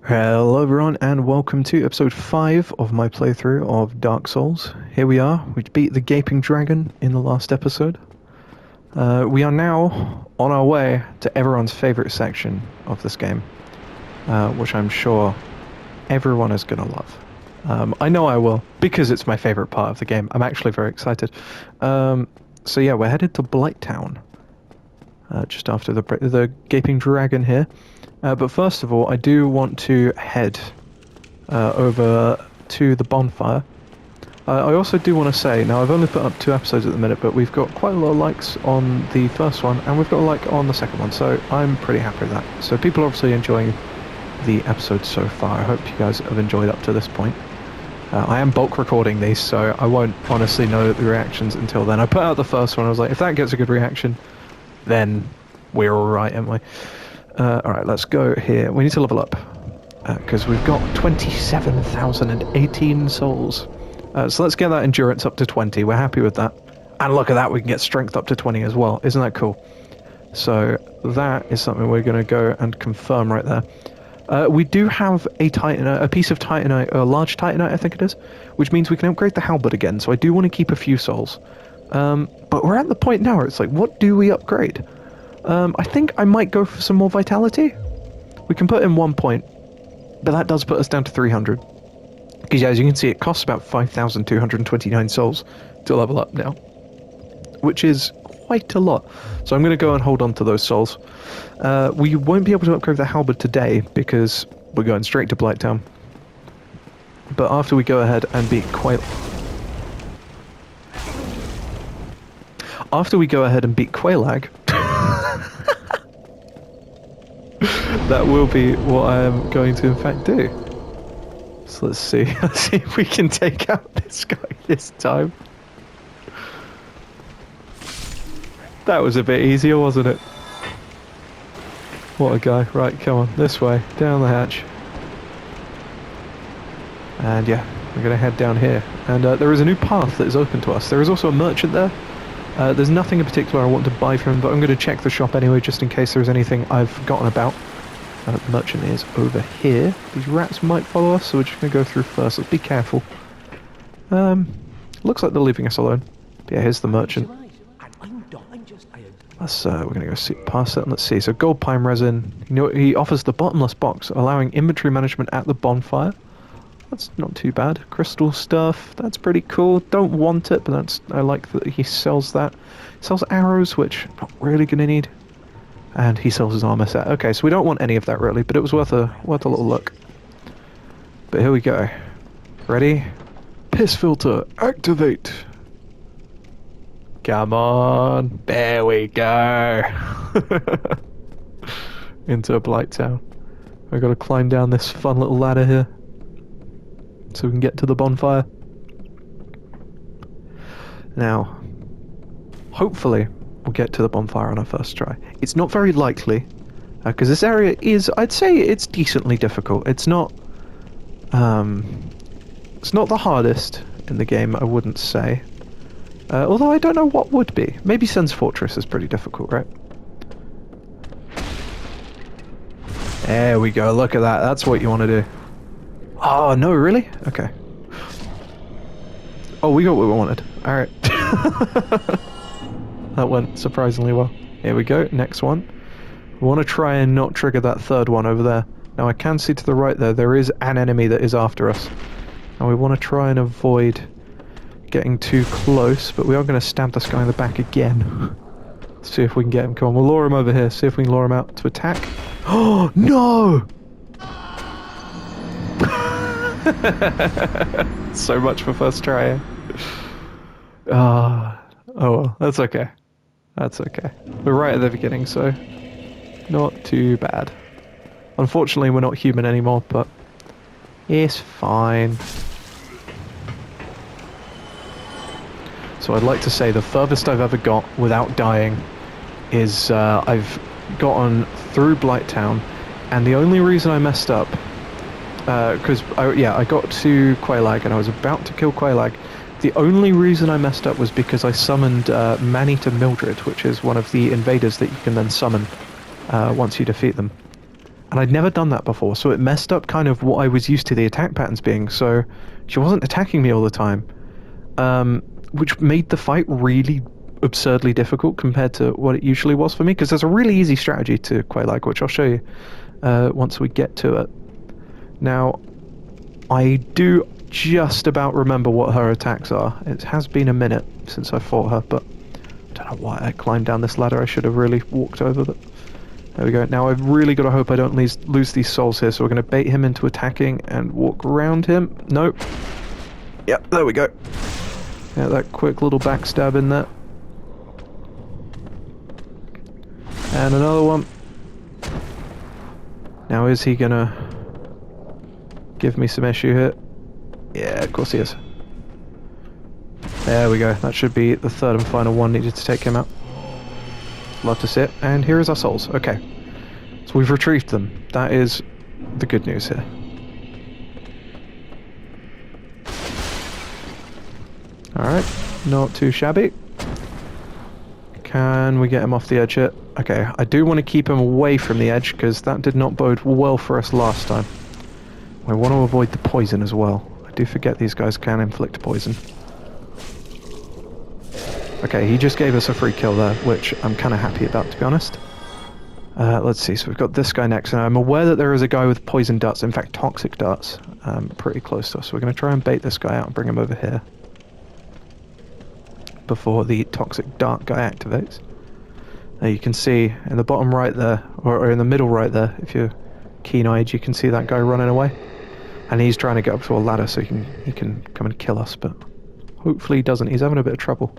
Hello everyone and welcome to episode 5 of my playthrough of Dark Souls. Here we are, we beat the Gaping Dragon in the last episode. We are now on our way to everyone's favourite section of this game, which I'm sure everyone is going to love. I know I will, because it's my favourite part of the game. I'm actually very excited. So yeah, we're headed to Blighttown, just after the Gaping Dragon here. But first of all, I do want to head over to the bonfire. I also do want to say, now I've only put up 2 episodes at the minute, but we've got quite a lot of likes on the first one, and we've got a like on the second one, so I'm pretty happy with that. So people are obviously enjoying the episodes so far. I hope you guys have enjoyed up to this point. I am bulk recording these, so I won't honestly know the reactions until then. I put out the first one, I was like, if that gets a good reaction, then we're alright, aren't we? Alright, let's go here. We need to level up, because we've got 27,018 souls. So let's get that endurance up to 20. We're happy with that. And look at that, we can get strength up to 20 as well. Isn't that cool? So that is something we're going to go and confirm right there. We do have a titanite, a piece of titanite, a large titanite I think it is, which means we can upgrade the halberd again. So I do want to keep a few souls. But we're at the point now where it's like, what do we upgrade? I think I might go for some more vitality. We can put in 1 point, but that does put us down to 300. Because yeah, as you can see, it costs about 5,229 souls to level up now, which is quite a lot. So I'm going to go and hold on to those souls. We won't be able to upgrade the halberd today because we're going straight to Blighttown. But after we go ahead and beat Quailag, that will be what I am going to in fact do. So let's see if we can take out this guy this time. That was a bit easier, wasn't it? What a guy. Right, come on, this way, down the hatch. And yeah, we're going to head down here. And there is a new path that is open to us. There is also a merchant there. There's nothing in particular I want to buy from him, but I'm going to check the shop anyway, just in case there's anything I've forgotten about. The merchant is over here. These rats might follow us, so we're just going to go through first. Let's be careful. Looks like they're leaving us alone. But yeah, here's the merchant. We're going to go see past that and let's see. So gold pine resin. You know, he offers the bottomless box, allowing inventory management at the bonfire. That's not too bad. Crystal stuff, that's pretty cool. Don't want it, but I like that he sells that. He sells arrows, which I'm not really going to need. And he sells his armor set. Okay, so we don't want any of that really, but it was worth a little look. But here we go. Ready? Piss filter, activate! Come on! There we go! Into Blighttown. I've got to climb down this fun little ladder here, so we can get to the bonfire. Now, hopefully, we'll get to the bonfire on our first try. It's not very likely, because this area is, I'd say it's decently difficult. It's not the hardest in the game, I wouldn't say. Although I don't know what would be. Maybe Sen's Fortress is pretty difficult, right? There we go, look at that, that's what you want to do. Oh, no, really? Okay. Oh, we got what we wanted. Alright. That went surprisingly well. Here we go, next one. We want to try and not trigger that third one over there. Now I can see to the right there is an enemy that is after us. And we want to try and avoid getting too close, but we are going to stab this guy in the back again. See if we can get him. Come on, we'll lure him over here, see if we can lure him out to attack. Oh, no! So much for first try. Oh well, that's okay. That's okay. We're right at the beginning, so not too bad. Unfortunately, we're not human anymore, but it's fine. So I'd like to say the furthest I've ever got without dying is I've gotten through Blighttown, and the only reason I messed up, because I got to Quailag and I was about to kill Quailag. The only reason I messed up was because I summoned Manita Mildred, which is one of the invaders that you can then summon once you defeat them. And I'd never done that before, so it messed up kind of what I was used to the attack patterns being. So she wasn't attacking me all the time, which made the fight really absurdly difficult compared to what it usually was for me, because there's a really easy strategy to Quay like, which I'll show you once we get to it. Now, I do just about remember what her attacks are. It has been a minute since I fought her, but I don't know why I climbed down this ladder. I should have really walked over, but there we go. Now I've really got to hope I don't lose these souls here, so we're going to bait him into attacking and walk around him. Nope. Yep, there we go. Yeah, that quick little backstab in there. And another one. Now is he going to give me some issue here? Yeah, of course he is. There we go. That should be the third and final one needed to take him out. Love to see it. And here is our souls. Okay. So we've retrieved them. That is the good news here. Alright. Not too shabby. Can we get him off the edge here? Okay. I do want to keep him away from the edge, because that did not bode well for us last time. I want to avoid the poison as well. I do forget these guys can inflict poison. Okay, he just gave us a free kill there, which I'm kind of happy about, to be honest. Let's see, so we've got this guy next, and I'm aware that there is a guy with poison darts, in fact toxic darts, pretty close to us. So we're going to try and bait this guy out and bring him over here before the toxic dart guy activates. Now you can see in the bottom right there, or in the middle right there, if you're keen-eyed, you can see that guy running away. And he's trying to get up to a ladder so he can come and kill us, but hopefully he doesn't. He's having a bit of trouble.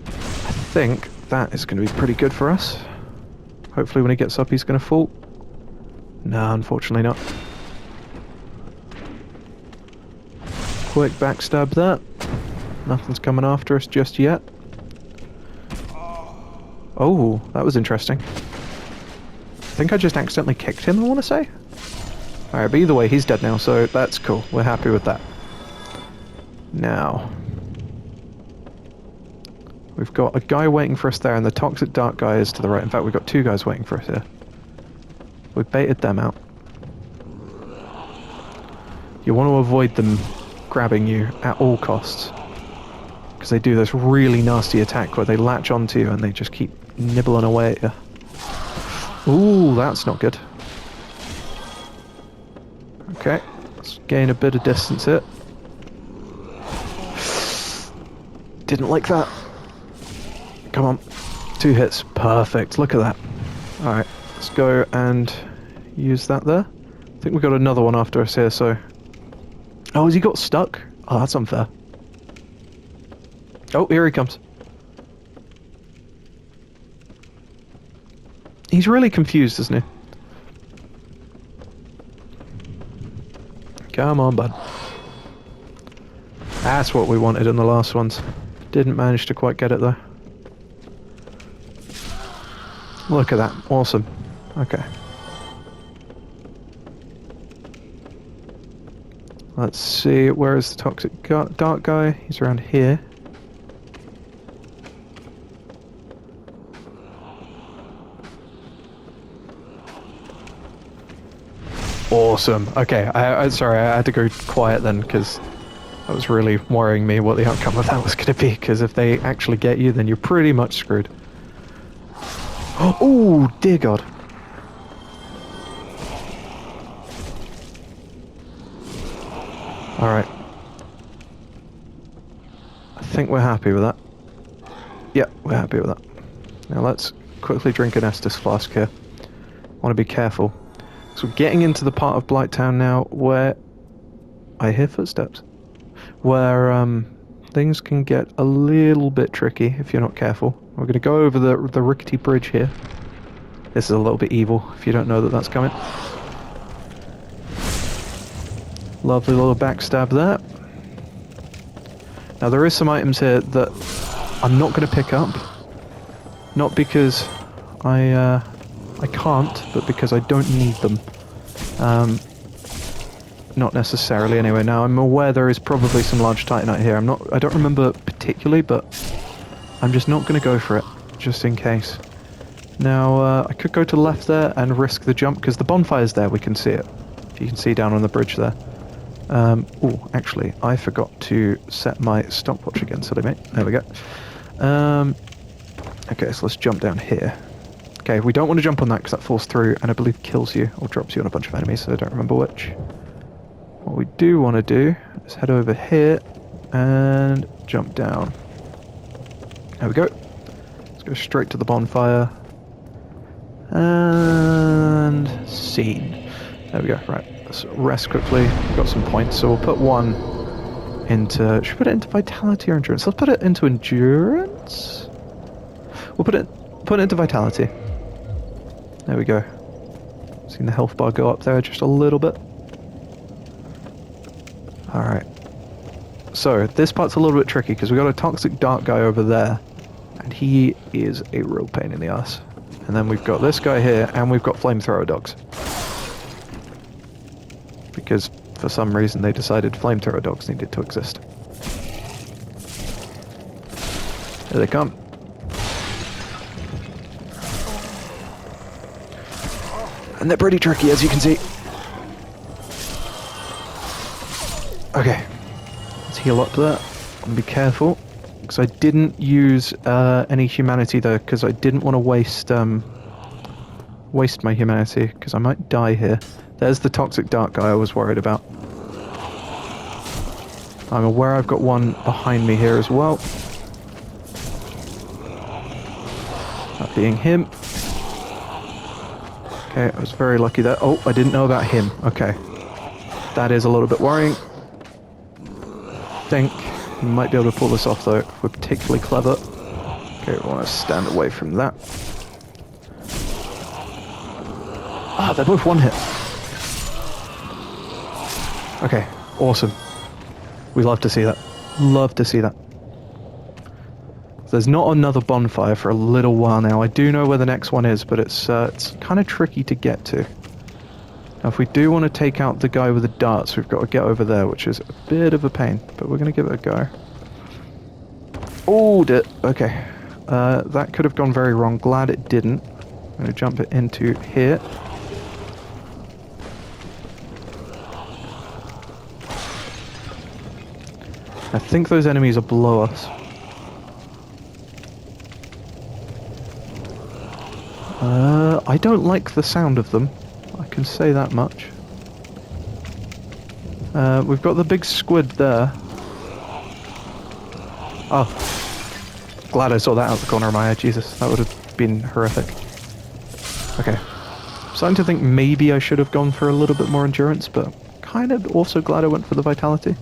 I think that is going to be pretty good for us. Hopefully when he gets up he's going to fall. No, unfortunately not. Quick backstab there. Nothing's coming after us just yet. Oh, that was interesting. I think I just accidentally kicked him, I want to say. Alright, but either way, he's dead now, so that's cool. We're happy with that. Now, we've got a guy waiting for us there, and the toxic dart guy is to the right. In fact, we've got two guys waiting for us here. We've baited them out. You want to avoid them grabbing you at all costs, because they do this really nasty attack where they latch onto you and they just keep nibbling away at you. Ooh, that's not good. Okay, let's gain a bit of distance here. Didn't like that. Come on. 2 hits. Perfect. Look at that. Alright, let's go and use that there. I think we've got another one after us here, so... Oh, has he got stuck? Oh, that's unfair. Oh, here he comes. He's really confused, isn't he? Come on, bud. That's what we wanted in the last ones. Didn't manage to quite get it though. Look at that. Awesome. Okay. Let's see, where is the toxic dark guy? He's around here. Awesome. Okay, sorry, I had to go quiet then, because that was really worrying me what the outcome of that was going to be, because if they actually get you, then you're pretty much screwed. Oh, dear God. Alright. I think we're happy with that. Yeah, we're happy with that. Now let's quickly drink an Estus flask here. I want to be careful. So we're getting into the part of Blighttown now where I hear footsteps. Where things can get a little bit tricky if you're not careful. We're going to go over the rickety bridge here. This is a little bit evil if you don't know that that's coming. Lovely little backstab there. Now there is some items here that I'm not going to pick up. Not because I can't, but because I don't need them. Not necessarily anyway. Now I'm aware there is probably some large titanite here. I don't remember particularly, but I'm just not going to go for it, just in case. Now, I could go to the left there and risk the jump, because the bonfire's there, we can see it. If you can see down on the bridge there. Oh, actually, I forgot to set my stopwatch again, silly mate. There we go. Okay, so let's jump down here. Okay, we don't want to jump on that, because that falls through, and I believe kills you, or drops you on a bunch of enemies, so I don't remember which. What we do want to do is head over here, and jump down. There we go. Let's go straight to the bonfire. And scene. There we go. Right. Let's rest quickly. We've got some points, so we'll put one into... Should we put it into vitality or endurance? Let's put it into endurance. We'll put it into vitality. There we go. Seen the health bar go up there just a little bit. Alright. So, this part's a little bit tricky, because we've got a toxic dark guy over there. And he is a real pain in the ass. And then we've got this guy here, and we've got flamethrower dogs. Because, for some reason, they decided flamethrower dogs needed to exist. Here they come. And they're pretty tricky, as you can see. Okay. Let's heal up there. And be careful. Because I didn't use any humanity there, because I didn't want to waste my humanity, because I might die here. There's the toxic dark guy I was worried about. I'm aware I've got one behind me here as well. That being him. Okay, I was very lucky there. Oh, I didn't know about him. Okay. That is a little bit worrying. Think we might be able to pull this off, though, if we're particularly clever. Okay, we want to stand away from that. Ah, they're both one hit. Okay, awesome. We love to see that. Love to see that. There's not another bonfire for a little while now. I do know where the next one is, but it's kind of tricky to get to. Now, if we do want to take out the guy with the darts, we've got to get over there, which is a bit of a pain, but we're going to give it a go. Oh, okay. That could have gone very wrong. Glad it didn't. I'm going to jump it into here. I think those enemies are below us. I don't like the sound of them. I can say that much. We've got the big squid there. Oh. Glad I saw that out the corner of my eye. Jesus, that would have been horrific. Okay. I'm starting to think maybe I should have gone for a little bit more endurance, but kind of also glad I went for the vitality.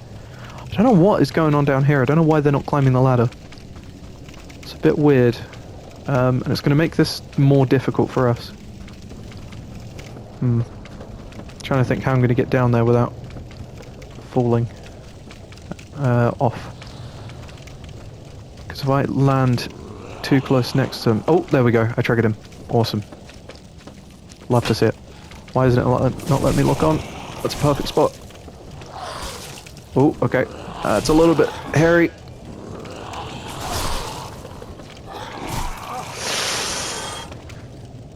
I don't know what is going on down here. I don't know why they're not climbing the ladder. It's a bit weird. And it's going to make this more difficult for us. Trying to think how I'm going to get down there without falling off. Because if I land too close next to him... Oh, there we go. I triggered him. Awesome. Love to see it. Why isn't it not letting me lock on? That's a perfect spot. Oh, okay. It's a little bit hairy.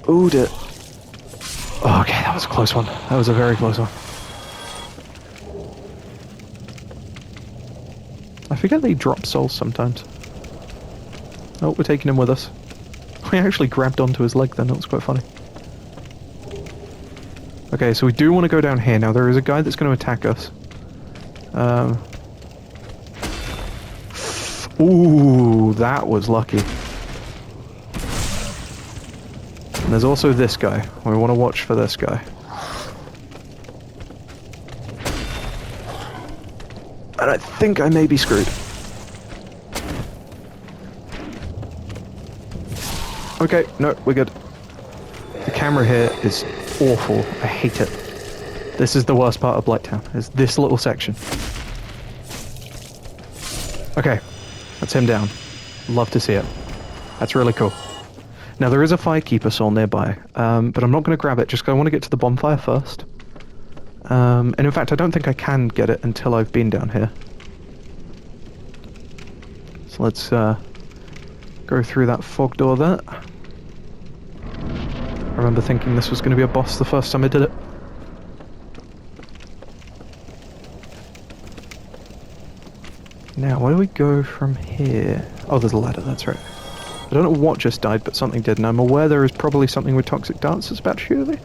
Oh, dear. Oh, okay, that was a close one. That was a very close one. I forget they drop souls sometimes. Oh, we're taking him with us. We actually grabbed onto his leg then, that was quite funny. Okay, so we do want to go down here. Now, there is a guy that's going to attack us. Ooh, that was lucky. And there's also this guy. We want to watch for this guy. And I think I may be screwed. Okay, no, we're good. The camera here is awful. I hate it. This is the worst part of Blighttown, is this little section. Okay, that's him down. Love to see it. That's really cool. Now, there is a Firekeeper soul nearby, but I'm not going to grab it, just because I want to get to the bonfire first. And in fact, I don't think I can get it until I've been down here. So let's go through that fog door there. remember thinking this was going to be a boss the first time I did it. Now, where do we go from here? Oh, there's a ladder, that's right. I don't know what just died, but something did, and I'm aware there is probably something with toxic darts that's about to shoot at me.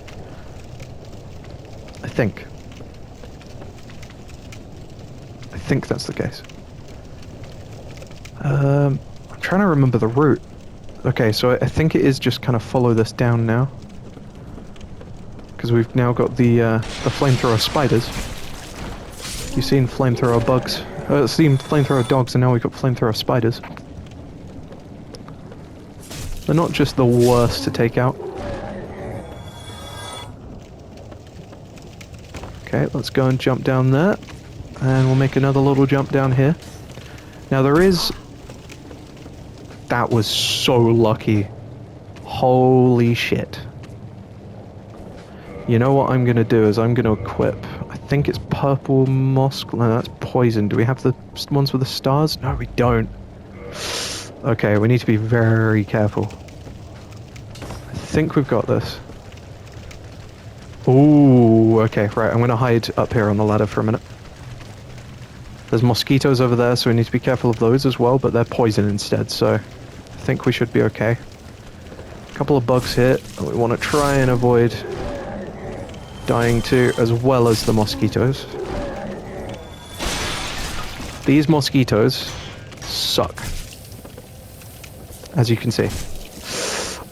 I think that's the case. I'm trying to remember the route. Okay, so I think it is just kind of follow this down now. Because we've now got the flamethrower spiders. You've seen flamethrower bugs. Seen flamethrower dogs, and now we've got flamethrower spiders. They're not just the worst to take out. Okay, let's go and jump down there. And we'll make another little jump down here. Now there is... That was so lucky. Holy shit. You know what I'm going to do is I'm going to equip... I think it's purple moss... No, that's poison. Do we have the ones with the stars? No, we don't. Okay, we need to be very careful. I think we've got this. Ooh, okay, right. I'm going to hide up here on the ladder for a minute. There's mosquitoes over there, so we need to be careful of those as well, but they're poison instead, so I think we should be okay. A couple of bugs here, and we want to try and avoid dying to, as well as the mosquitoes. These mosquitoes suck, as you can see.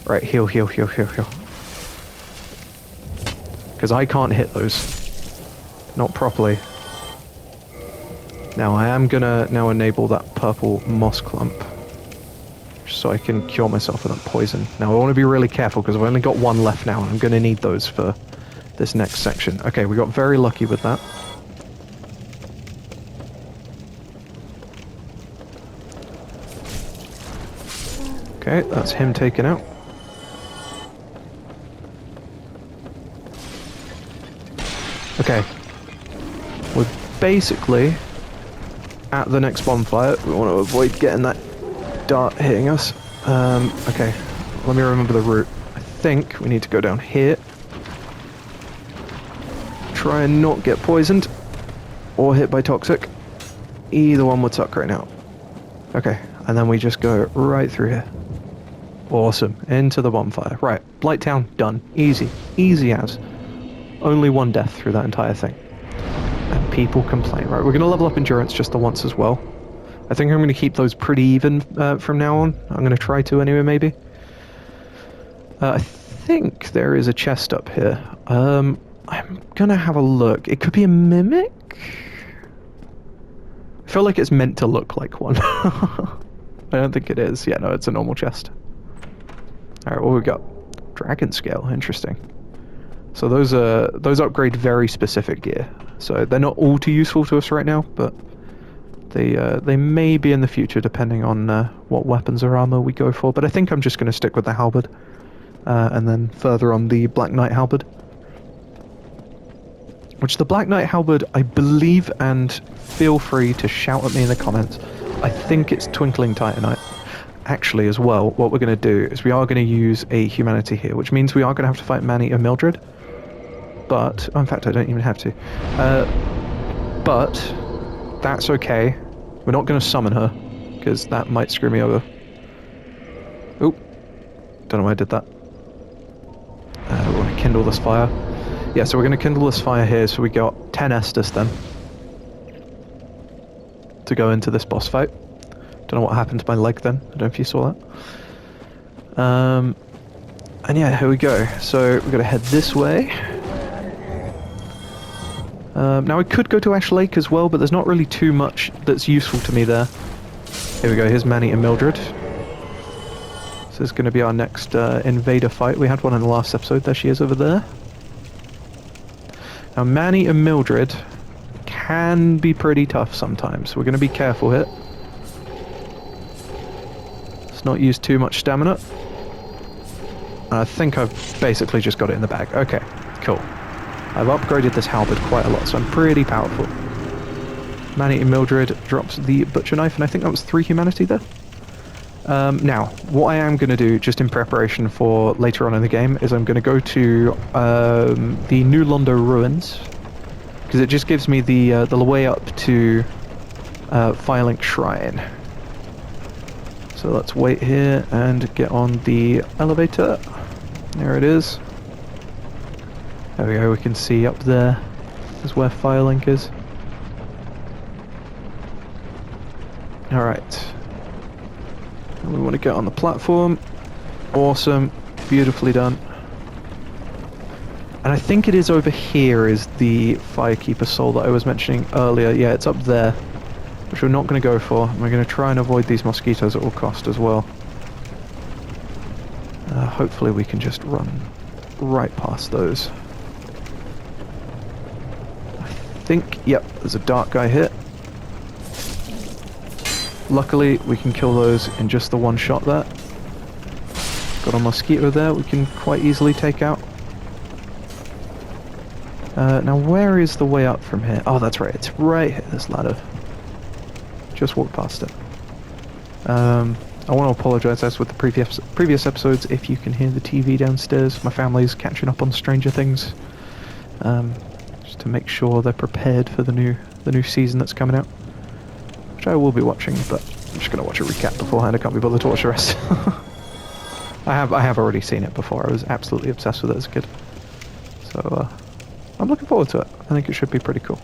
Right, heal. Because I can't hit those. Not properly. Now I am gonna now enable that purple moss clump. So I can cure myself of that poison. Now I want to be really careful because I've only got one left now and I'm gonna need those for this next section. Okay, we got very lucky with that. Okay, that's him taken out. Okay. We're basically at the next bonfire. We want to avoid getting that dart hitting us. Okay, let me remember the route. I think we need to go down here. Try and not get poisoned or hit by toxic. Either one would suck right now. Okay, and then we just go right through here. Awesome, into the bonfire. Right, Blighttown, done. Easy. Easy as. Only one death through that entire thing. And people complain. Right, we're going to level up endurance just the once as well. I think I'm going to keep those pretty even from now on. I'm going to try to anyway, maybe. I think there is a chest up here. I'm going to have a look. It could be a mimic? I feel like it's meant to look like one. I don't think it is. Yeah, no, it's a normal chest. Alright, what we got? Dragon scale, interesting. So those upgrade very specific gear. So they're not all too useful to us right now, but they may be in the future depending on what weapons or armor we go for. But I think I'm just going to stick with the halberd, and then further on the Black Knight halberd. Which the Black Knight halberd, I believe, and feel free to shout at me in the comments, I think it's Twinkling Titanite. Actually, as well, what we're going to do is we are going to use a humanity here, which means we are going to have to fight Manny and Mildred. But, in fact, I don't even have to. But that's okay. We're not going to summon her, because that might screw me over. Oop. Don't know why I did that. We want to kindle this fire. Yeah, so we're going to kindle this fire here, so we got 10 Estus then. To go into this boss fight. Don't know what happened to my leg then. I don't know if you saw that. And yeah, here we go. So we're going to head this way. Now I could go to Ash Lake as well, but there's not really too much that's useful to me there. Here we go, here's Manny and Mildred. So this is going to be our next invader fight. We had one in the last episode. There she is over there. Now Manny and Mildred can be pretty tough sometimes. So we're going to be careful here. Let's not use too much stamina. I think I've basically just got it in the bag. Okay, cool. I've upgraded this halberd quite a lot, so I'm pretty powerful. Manny and Mildred drops the butcher knife, and I think that was 3 humanity there. Now, what I am going to do, just in preparation for later on in the game, is I'm going to go to the New Londo ruins, because it just gives me the way up to Firelink Shrine. So let's wait here and get on the elevator. There it is. There we go, we can see up there is where Firelink is. Alright. We want to get on the platform. Awesome. Beautifully done. And I think it is over here is the Firekeeper soul that I was mentioning earlier. Yeah, it's up there, which we're not going to go for. We're going to try and avoid these mosquitoes at all cost as well. Hopefully we can just run right past those. I think, yep, there's a dark guy here. Luckily, we can kill those in just the one shot there. Got a mosquito there we can quite easily take out. Now, where is the way up from here? Oh, that's right. It's right here, this ladder. Just walk past it. I want to apologise, as with the previous episodes, if you can hear the TV downstairs. My family's catching up on Stranger Things. Just to make sure they're prepared for the new season that's coming out. Which I will be watching, but I'm just going to watch a recap beforehand. I can't be bothered to watch the rest. I have already seen it before. I was absolutely obsessed with it as a kid. So I'm looking forward to it. I think it should be pretty cool.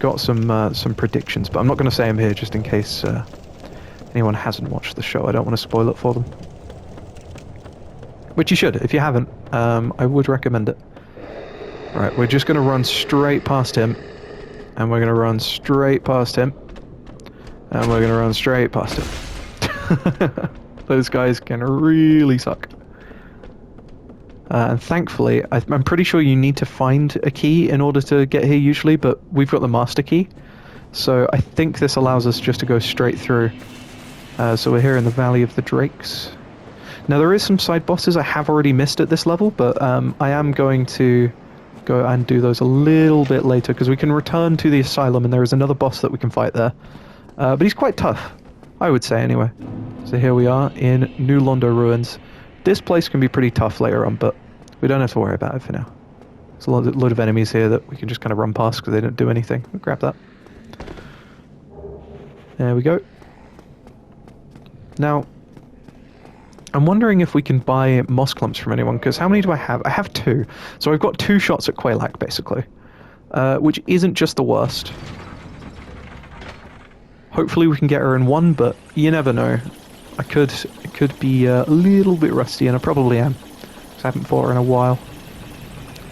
Got some predictions, but I'm not going to say them here just in case anyone hasn't watched the show. I don't want to spoil it for them. Which you should. If you haven't, I would recommend it. Right, we're just going to run straight past him. And we're going to run straight past him. And we're going to run straight past him. Those guys can really suck. And thankfully, I'm pretty sure you need to find a key in order to get here usually, but we've got the master key. So I think this allows us just to go straight through. So we're here in the Valley of the Drakes. Now there is some side bosses I have already missed at this level, but I am going to go and do those a little bit later, because we can return to the asylum and there is another boss that we can fight there. But he's quite tough, I would say anyway. So here we are in New Londo ruins. This place can be pretty tough later on, but we don't have to worry about it for now. There's a load of enemies here that we can just kind of run past because they don't do anything. We'll grab that. There we go. Now, I'm wondering if we can buy moss clumps from anyone, because how many do I have? I have 2. So I've got 2 shots at Quelac, basically. Which isn't just the worst. Hopefully we can get her in 1, but you never know. It could be a little bit rusty, and I probably am. Because I haven't fought her in a while.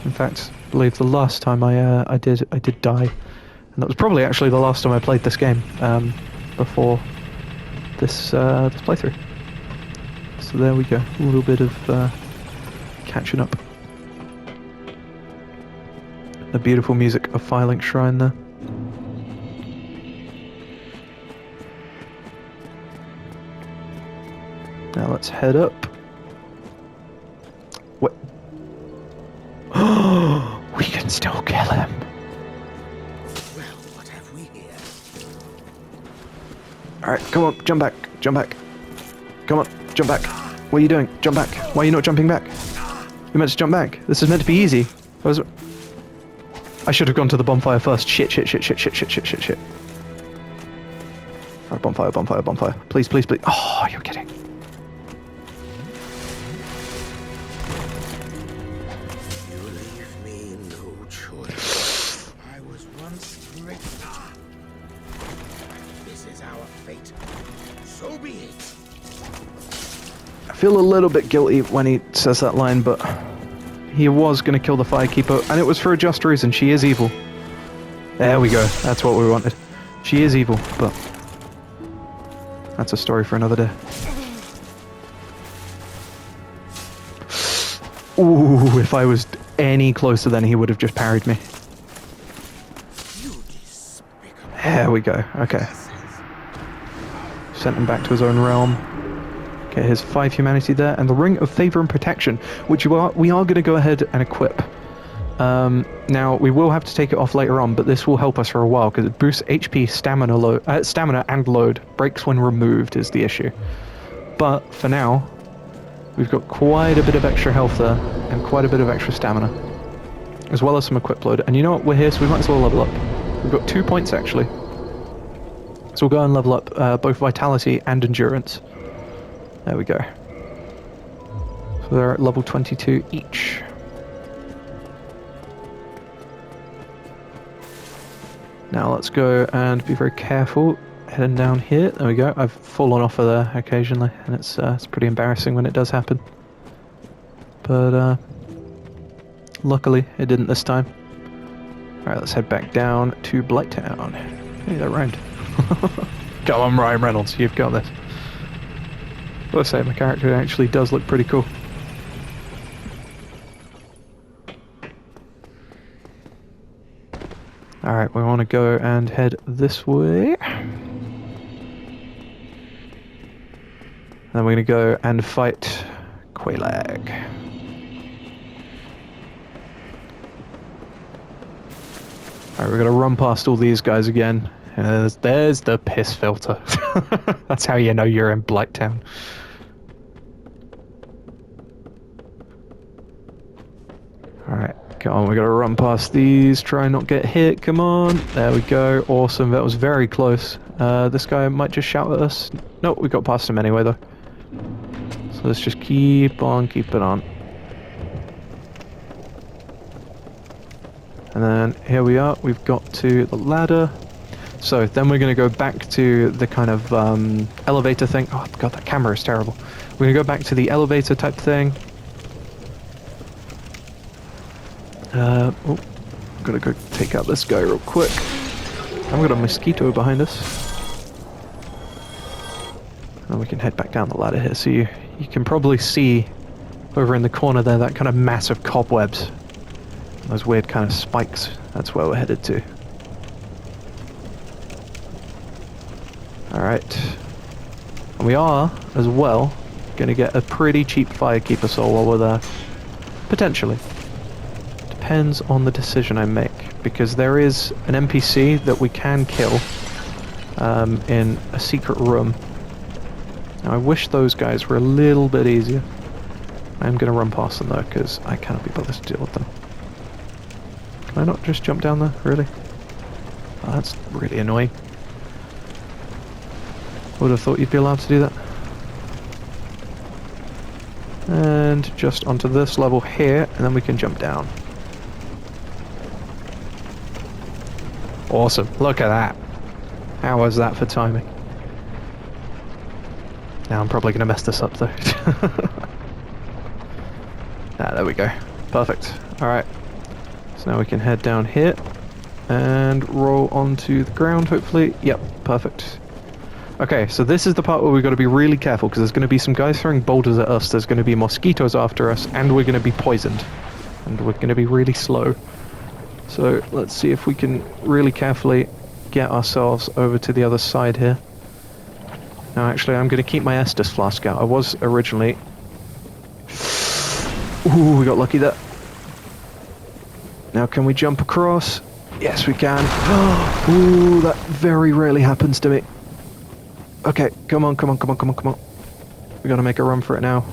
In fact, I believe the last time I did die. And that was probably actually the last time I played this game, before this playthrough. So there we go, a little bit of catching up. The beautiful music of Firelink Shrine there. Now let's head up. What? Oh, we can still kill him. Well, what have we here? Alright, come on, jump back, jump back. Come on, jump back. What are you doing? Jump back. Why are you not jumping back? You're meant to jump back. This is meant to be easy. I should have gone to the bonfire first. Shit. Alright, bonfire. Please. Oh, you're kidding. You leave me no choice. I was once ready. This is our fate. So be it. I feel a little bit guilty when he says that line, but he was going to kill the Firekeeper, and it was for a just reason. She is evil. There we go. That's what we wanted. She is evil, but that's a story for another day. Ooh, if I was any closer then he would have just parried me. There we go. Okay. Sent him back to his own realm. Get his 5 humanity there, and the Ring of Favor and Protection, which we are going to go ahead and equip. Now, we will have to take it off later on, but this will help us for a while, because it boosts HP, stamina and load. Breaks when removed is the issue. But, for now, we've got quite a bit of extra health there, and quite a bit of extra stamina. As well as some equip load. And you know what, we're here, so we might as well level up. We've got 2 points, actually. So we'll go and level up both Vitality and Endurance. There we go. So they're at level 22 each. Now let's go and be very careful heading down here. There we go. I've fallen off of there occasionally, and it's pretty embarrassing when it does happen. But luckily it didn't this time. Alright, let's head back down to Blighttown. Hey, that rhymed. Come on, Ryan Reynolds, you've got this. I gotta say, my character actually does look pretty cool. Alright, we want to go and head this way. Then we're going to go and fight Quelaag. Alright, we're going to run past all these guys again. There's the piss filter. That's how you know you're in Blighttown. Alright, come on, we gotta run past these, try and not get hit, come on. There we go, awesome, that was very close. This guy might just shout at us. Nope, we got past him anyway though. So let's just keep on keeping on. And then here we are, we've got to the ladder. So then we're going to go back to the kind of elevator thing. Oh god, that camera is terrible. We're going to go back to the elevator type thing. Oh, I'm going to go take out this guy real quick. I've got a mosquito behind us. And we can head back down the ladder here. So you can probably see over in the corner there that kind of massive cobwebs. Those weird kind of spikes. That's where we're headed to. Alright. And we are, as well, going to get a pretty cheap Firekeeper soul while we're there. Potentially. Depends on the decision I make. Because there is an NPC that we can kill in a secret room. Now I wish those guys were a little bit easier. I'm going to run past them though, because I cannot be bothered to deal with them. Can I not just jump down there? Really? Oh, that's really annoying. Would have thought you'd be allowed to do that. And just onto this level here, and then we can jump down. Awesome, look at that. How was that for timing? Now I'm probably going to mess this up though. There we go. Perfect. Alright. So now we can head down here and roll onto the ground, hopefully. Yep, perfect. Okay, so this is the part where we've got to be really careful, because there's going to be some guys throwing boulders at us, there's going to be mosquitoes after us, and we're going to be poisoned. And we're going to be really slow. So let's see if we can really carefully get ourselves over to the other side here. Now actually, I'm going to keep my Estus flask out. I was originally... Ooh, we got lucky there. Now can we jump across? Yes, we can. Ooh, that very rarely happens to me. Okay, come on, come on, come on, come on, come on. We gotta make a run for it now.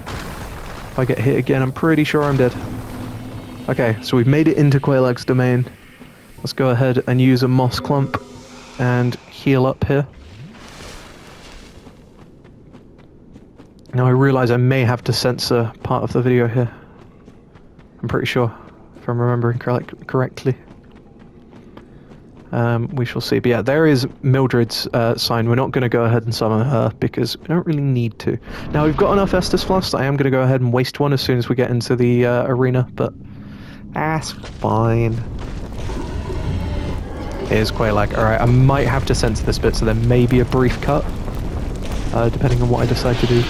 If I get hit again, I'm pretty sure I'm dead. Okay, so we've made it into Quelaag's domain. Let's go ahead and use a moss clump and heal up here. Now I realise I may have to censor part of the video here. I'm pretty sure, if I'm remembering correctly. We shall see. But yeah, there is Mildred's sign. We're not going to go ahead and summon her because we don't really need to. Now, we've got enough Estus flasks. I am going to go ahead and waste one as soon as we get into the arena, but that's fine. Here's Quelaag. Alright, I might have to censor this bit, so there may be a brief cut, depending on what I decide to do.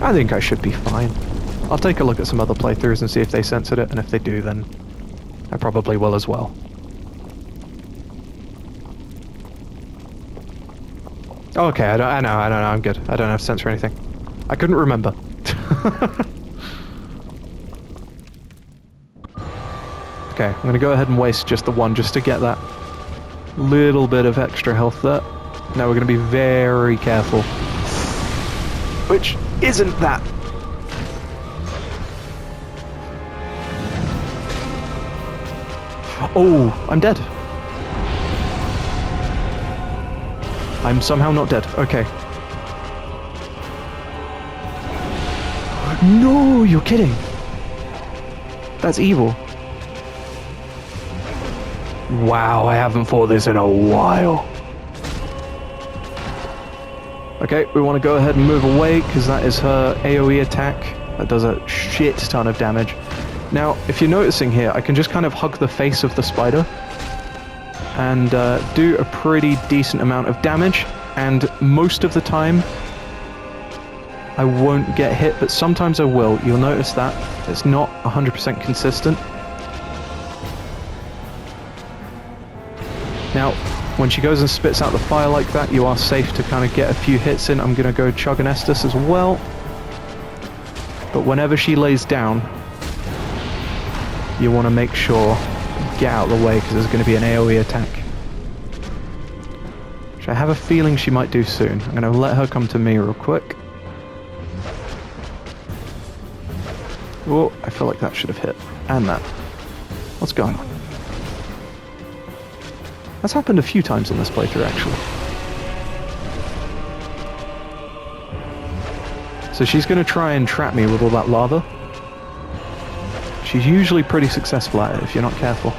I think I should be fine. I'll take a look at some other playthroughs and see if they censored it, and if they do, then I probably will as well. Okay, I know, I'm good. I don't have to censor anything. I couldn't remember. Okay, I'm going to go ahead and waste just the one just to get that little bit of extra health there. Now we're going to be very careful. Which isn't that. Oh, I'm dead. I'm somehow not dead. Okay. No, you're kidding. That's evil. Wow, I haven't fought this in a while. Okay, we want to go ahead and move away because that is her AoE attack. That does a shit ton of damage. Now, if you're noticing here, I can just kind of hug the face of the spider and do a pretty decent amount of damage, and most of the time I won't get hit, but sometimes I will. You'll notice that it's not 100% consistent. Now, when she goes and spits out the fire like that, you are safe to kind of get a few hits in. I'm going to go Chug and Estus as well. But whenever she lays down, you want to make sure you get out of the way because there's going to be an AoE attack. Which I have a feeling she might do soon. I'm going to let her come to me real quick. Oh, I feel like that should have hit. And that. What's going on? That's happened a few times on this playthrough, actually. So she's going to try and trap me with all that lava. She's usually pretty successful at it if you're not careful.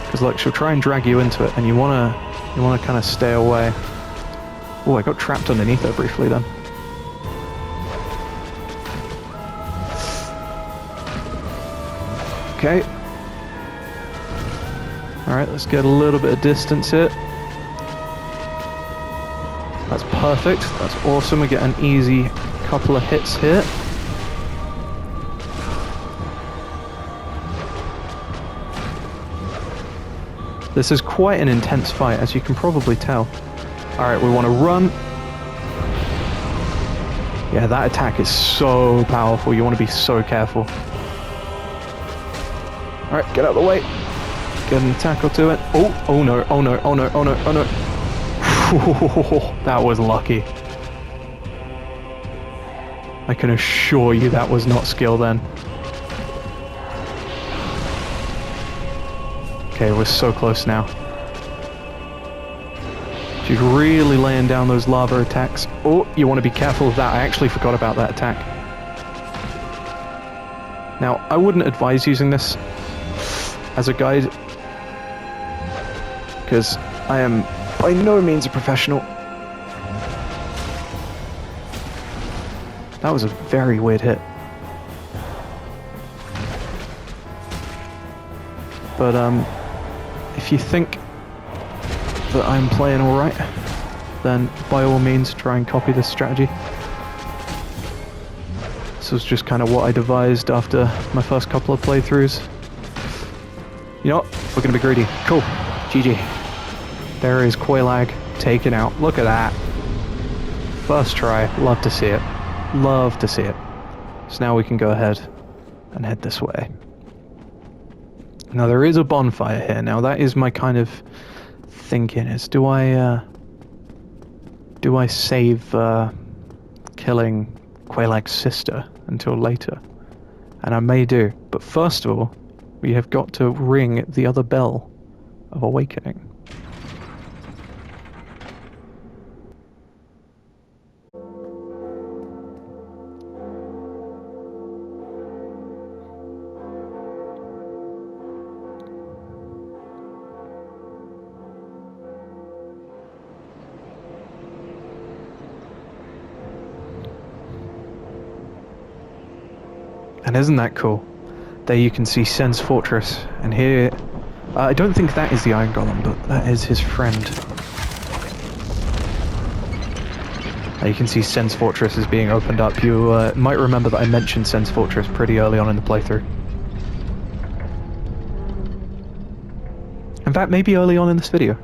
Because look, she'll try and drag you into it, and you wanna kind of stay away. Oh, I got trapped underneath her briefly then. Okay. Alright, let's get a little bit of distance here. That's perfect. That's awesome. We get an easy couple of hits here. This is quite an intense fight, as you can probably tell. Alright, we want to run. Yeah, that attack is so powerful. You want to be so careful. Alright, get out of the way. Get an attack or two in. Oh, oh no, oh no, oh no, oh no, oh no. That was lucky. I can assure you that was not skill then. Okay, we're so close now. She's really laying down those lava attacks. Oh, you want to be careful of that. I actually forgot about that attack. Now, I wouldn't advise using this as a guide, because I am by no means a professional. That was a very weird hit. But, if you think that I'm playing alright, then by all means try and copy this strategy. This was just kind of what I devised after my first couple of playthroughs. You know what? We're going to be greedy. Cool. GG. There is Quailag taken out. Look at that. First try. Love to see it. Love to see it. So now we can go ahead and head this way. Now there is a bonfire here. Now that is my kind of thinking is, do I save killing Quailag's sister until later? And I may do. But first of all, we have got to ring the other bell of awakening. And isn't that cool? There you can see Sen's fortress, and here, I don't think that is the Iron Golem, but that is his friend. You can see Sen's fortress is being opened up. You might remember that I mentioned Sen's fortress pretty early on in the playthrough. In fact, maybe early on in this video.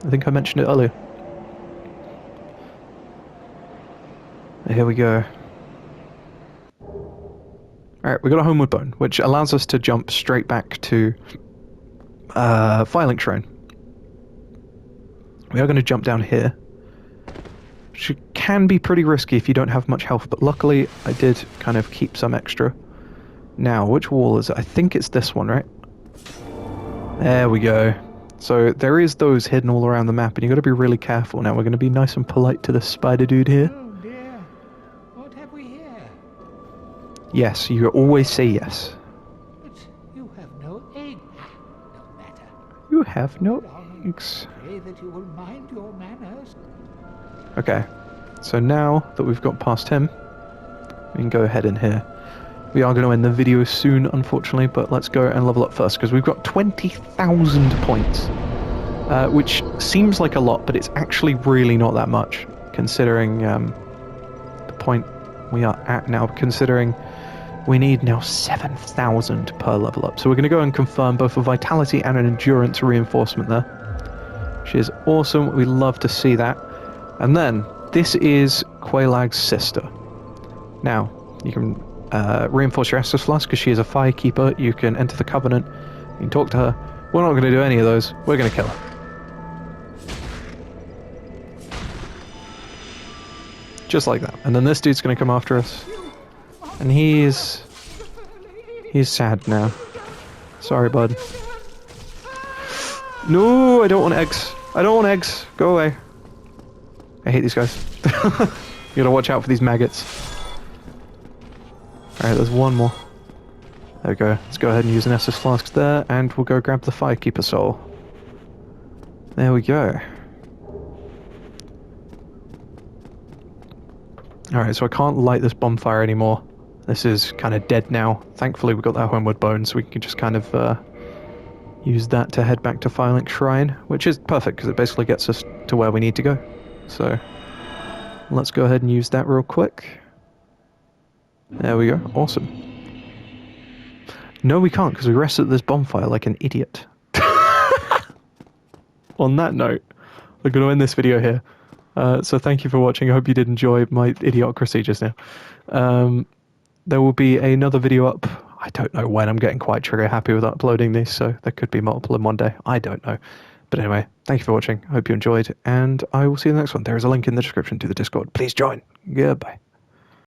I think I mentioned it earlier. Here we go. Alright, we got a homeward bone, which allows us to jump straight back to Firelink Shrine. We are going to jump down here, which can be pretty risky if you don't have much health, but luckily I did kind of keep some extra. Now, which wall is it? I think it's this one, right? There we go. So there is those hidden all around the map, and you've got to be really careful. Now we're going to be nice and polite to the spider dude here. Oh dear. What have we here? Yes, you always say yes. But you have no egg. No matter. You have no Long eggs. Pray that you will mind your manners. Okay, so now that we've got past him, we can go ahead in here. We are going to end the video soon, unfortunately, but let's go and level up first, because we've got 20,000 points, which seems like a lot, but it's actually really not that much, considering the point we are at now, considering we need now 7,000 per level up. So we're going to go and confirm both a vitality and an endurance reinforcement there, which is awesome. We love to see that. And then, this is Quailag's sister. Now, you can reinforce your Estus Flask because she is a firekeeper. You can enter the Covenant. You can talk to her. We're not going to do any of those. We're going to kill her. Just like that. And then this dude's going to come after us. And he's sad now. Sorry, bud. No, I don't want eggs. I don't want eggs. Go away. I hate these guys. You gotta watch out for these maggots. Alright, there's one more. There we go. Let's go ahead and use an Estus Flask there, and we'll go grab the Firekeeper Soul. There we go. Alright, so I can't light this bonfire anymore. This is kind of dead now. Thankfully we got that homeward bone, so we can just kind of use that to head back to Firelink Shrine, which is perfect, because it basically gets us to where we need to go. So, let's go ahead and use that real quick. There we go. Awesome. No, we can't, because we rested at this bonfire like an idiot. On that note, we're going to end this video here. So thank you for watching. I hope you did enjoy my idiocracy just now. There will be another video up. I don't know when. I'm getting quite trigger happy with uploading these, so there could be multiple in one day. I don't know. But anyway, thank you for watching. I hope you enjoyed, and I will see you in the next one. There is a link in the description to the Discord. Please join. Goodbye.